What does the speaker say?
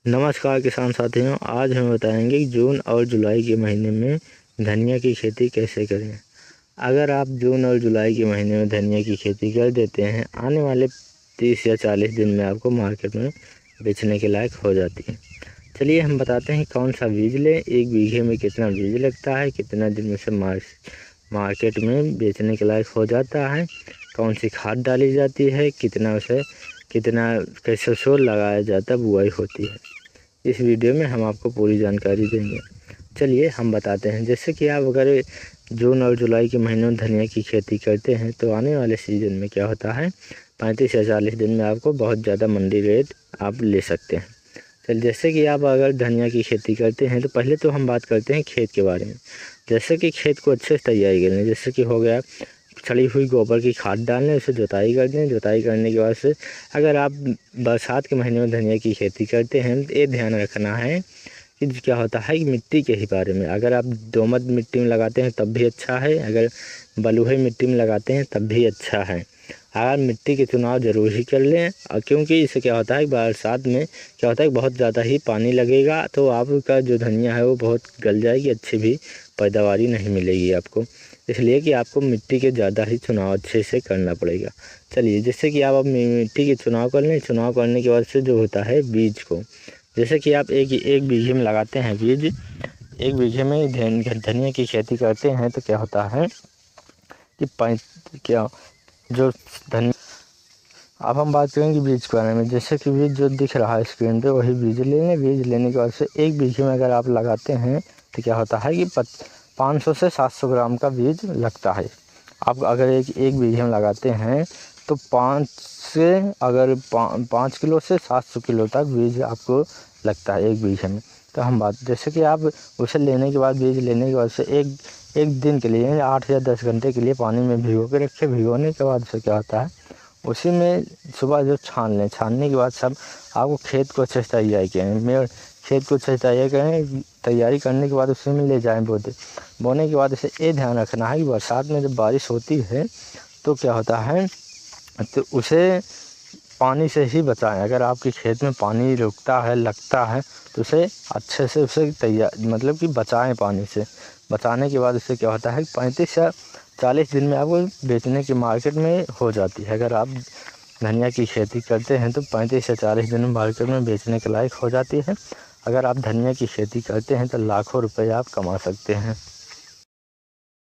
नमस्कार किसान साथियों, आज हम बताएंगे कि जून और जुलाई के महीने में धनिया की खेती कैसे करें। अगर आप जून और जुलाई के महीने में धनिया की खेती कर देते हैं, आने वाले 30 या 40 दिन में आपको मार्केट में बेचने के लायक हो जाती है। चलिए हम बताते हैं कौन सा बीज लें, एक बीघे में कितना बीज लगता है, कितना दिन में से मार्केट में बेचने के लायक हो जाता है, कौन सी खाद डाली जाती है, कितना कैसे शोर लगाया जाता है, बुआई होती है। इस वीडियो में हम आपको पूरी जानकारी देंगे। चलिए हम बताते हैं। जैसे कि आप अगर जून और जुलाई के महीनों में धनिया की खेती करते हैं तो आने वाले सीज़न में क्या होता है, 35 या 40 दिन में आपको बहुत ज़्यादा मंडी रेट आप ले सकते हैं। चलिए, जैसे कि आप अगर धनिया की खेती करते हैं तो पहले तो हम बात करते हैं खेत के बारे में। जैसे कि खेत को अच्छे से तैयारी कर लें, जैसे कि हो गया छड़ी हुई गोबर की खाद डालने, उसे जुताई कर दें। जुताई करने के बाद से अगर आप बरसात के महीने में धनिया की खेती करते हैं तो ये ध्यान रखना है कि क्या होता है कि मिट्टी के ही बारे में, अगर आप दोमट मिट्टी में लगाते हैं तब भी अच्छा है, अगर बलुई मिट्टी में लगाते हैं तब भी अच्छा है। अगर मिट्टी के चुनाव ज़रूर ही कर लें, और क्योंकि इससे क्या होता है कि बरसात में क्या होता है कि बहुत ज़्यादा ही पानी लगेगा तो आपका जो धनिया है वो बहुत गल जाएगी, अच्छी भी पैदावारी नहीं मिलेगी आपको। इसलिए कि आपको मिट्टी के ज़्यादा ही चुनाव अच्छे से करना पड़ेगा। चलिए, जैसे कि आप अब मिट्टी के चुनाव कर लें, चुनाव करने के बाद से जो होता है बीज को, जैसे कि आप एक बीघे में लगाते हैं बीज, एक बीघे में धनिया की खेती करते हैं तो क्या होता है कि क्या जो धनिया, अब हम बात करेंगे बीज के बारे में। जैसे कि बीज जो दिख रहा है स्क्रीन पे वही बीज ले लें। बीज लेने के बाद से एक बीघे में अगर आप लगाते हैं तो क्या होता है कि 500 से 700 ग्राम का बीज लगता है। आप अगर एक बीघे में लगाते हैं तो 5 किलो से 700 किलो तक बीज आपको लगता है एक बीघे में। तो हम बात, जैसे कि आप उसे लेने के बाद, बीज लेने के बाद से एक दिन के लिए 8 या 10 घंटे के लिए पानी में भिगो के रखें। भिगोने के बाद से क्या होता है, उसी में सुबह जो छान लें। छानने के बाद सब आपको खेत को अच्छे से तैयारी करें। खेत को अच्छे से तैयारी करें। तैयारी करने के बाद उसी में ले जाएं बोने के बाद इसे ये ध्यान रखना है कि बरसात में जब बारिश होती है तो क्या होता है, तो उसे पानी से ही बचाएं। अगर आपके खेत में पानी रुकता है, लगता है, तो उसे अच्छे से उसे मतलब कि बचाएं पानी से। बचाने के बाद उससे क्या होता है कि 35 या 40 दिन में आपको बेचने की मार्केट में हो जाती है। अगर आप धनिया की खेती करते हैं तो 35 से 40 दिन में मार्केट में बेचने के लायक हो जाती है। अगर आप धनिया की खेती करते हैं तो लाखों रुपए आप कमा सकते हैं।